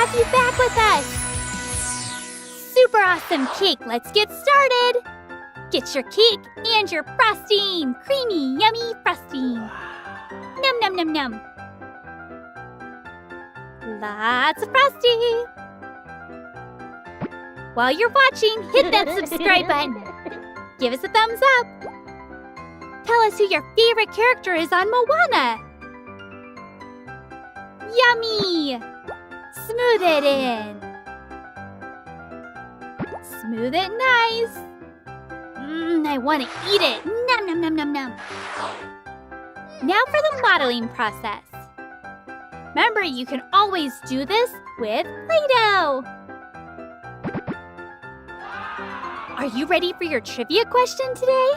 have you back with us! Super awesome cake, let's get started! Get your cake and your frosting! Creamy, yummy frosting! Num num num num! Lots of frosting! While you're watching, hit that subscribe button! Give us a thumbs up! Tell us who your favorite character is on Moana! Yummy! Smooth it in! Smooth it nice! I want to eat it! Nom nom nom nom nom! Now for the modeling process. Remember, you can always do this with Play-Doh! Are you ready for your trivia question today?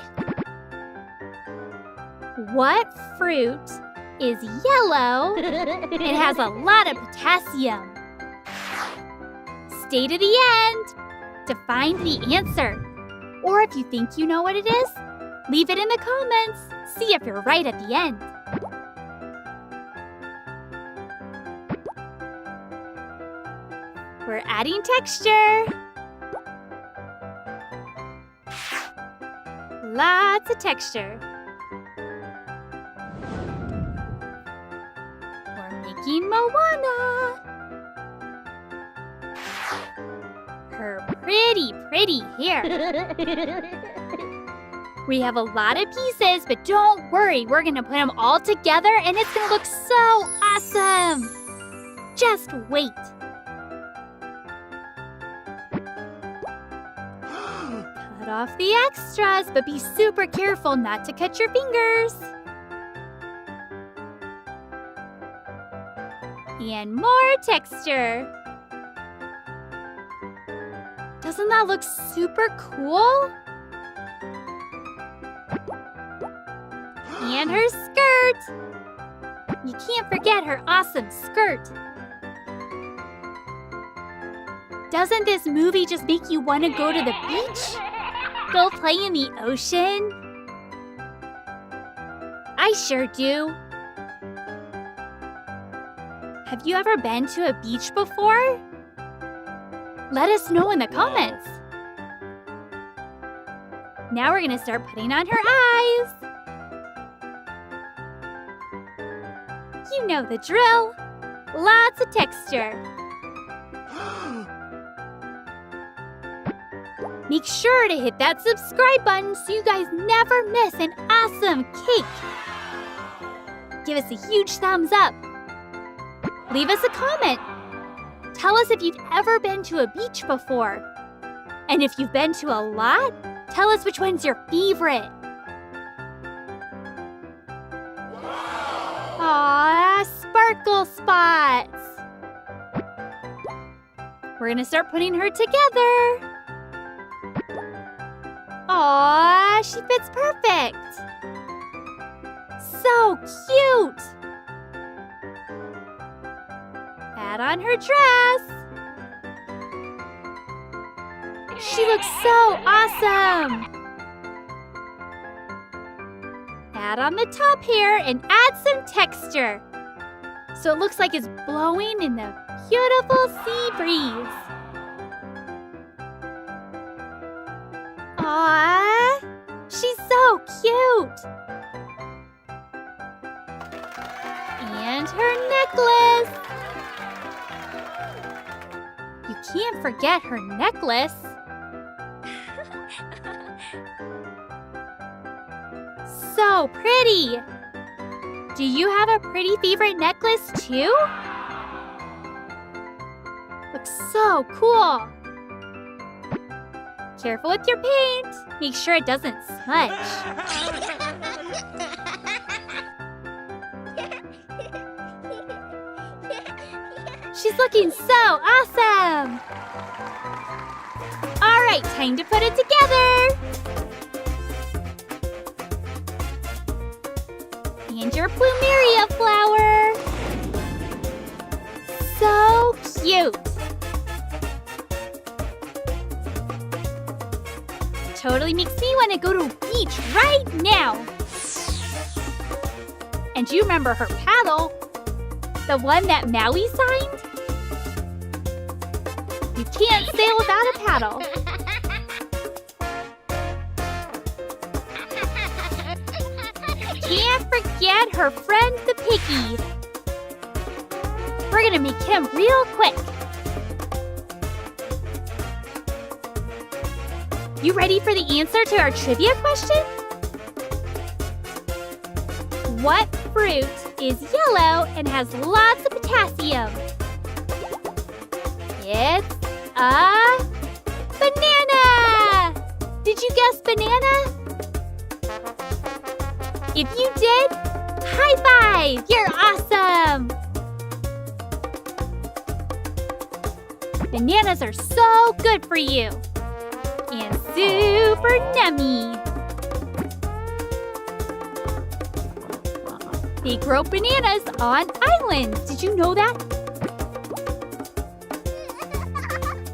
What fruit is yellow and has a lot of potassium? Stay to the end to find the answer. Or if you think you know what it is, leave it in the comments. See if you're right at the end. We're adding texture. Lots of texture. We're making Moana. Her pretty hair. We have a lot of pieces, but don't worry. We're going to put them all together and it's going to look so awesome. Just wait. Cut off the extras, but be super careful not to cut your fingers. And more texture. Doesn't that look super cool? And her skirt. You can't forget her awesome skirt. Doesn't this movie just make you want to go to the beach? Go play in the ocean? I sure do. Have you ever been to a beach before? Let us know in the comments. Now we're going to start putting on her eyes. You know the drill. Lots of texture. Make sure to hit that subscribe button so you guys never miss an awesome cake. Give us a huge thumbs up. Leave us a comment. Tell us if you've ever been to a beach before. And if you've been to a lot, tell us which one's your favorite. Aww, sparkle spots. We're gonna start putting her together. Aww, she fits perfect. So cute. Add on her dress. She looks so awesome. Add on the top hair and add some texture. So it looks like it's blowing in the beautiful sea breeze. Aww, she's so cute. And her necklace. You can't forget her necklace. So pretty. Do you have a pretty favorite necklace too? Looks so cool. Careful with your paint. Make sure it doesn't smudge. She's looking so awesome! All right, time to put it together! And your plumeria flower! So cute! Totally makes me want to go to a beach right now! And do you remember her paddle? The one that Maui signed? can't sail without a paddle. Can't forget her friend the piggy. We're gonna make him real quick. You ready for the answer to our trivia question? What fruit is yellow and has lots of potassium? It's a banana! Did you guess banana? If you did, high five! You're awesome! Bananas are so good for you and super nummy. They grow bananas on islands. Did you know that?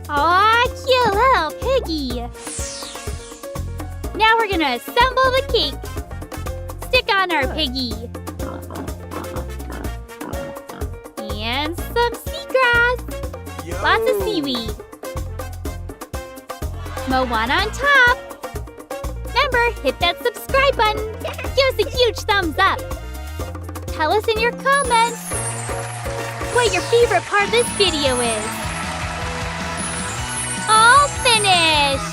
Aw, cute little piggy. Now we're gonna assemble the cake. Stick on our piggy. And some seagrass. Lots of seaweed. Moana on top. Remember, hit that subscribe button. Give us a huge thumbs up. Tell us in your comments what your favorite part of this video is. All finished!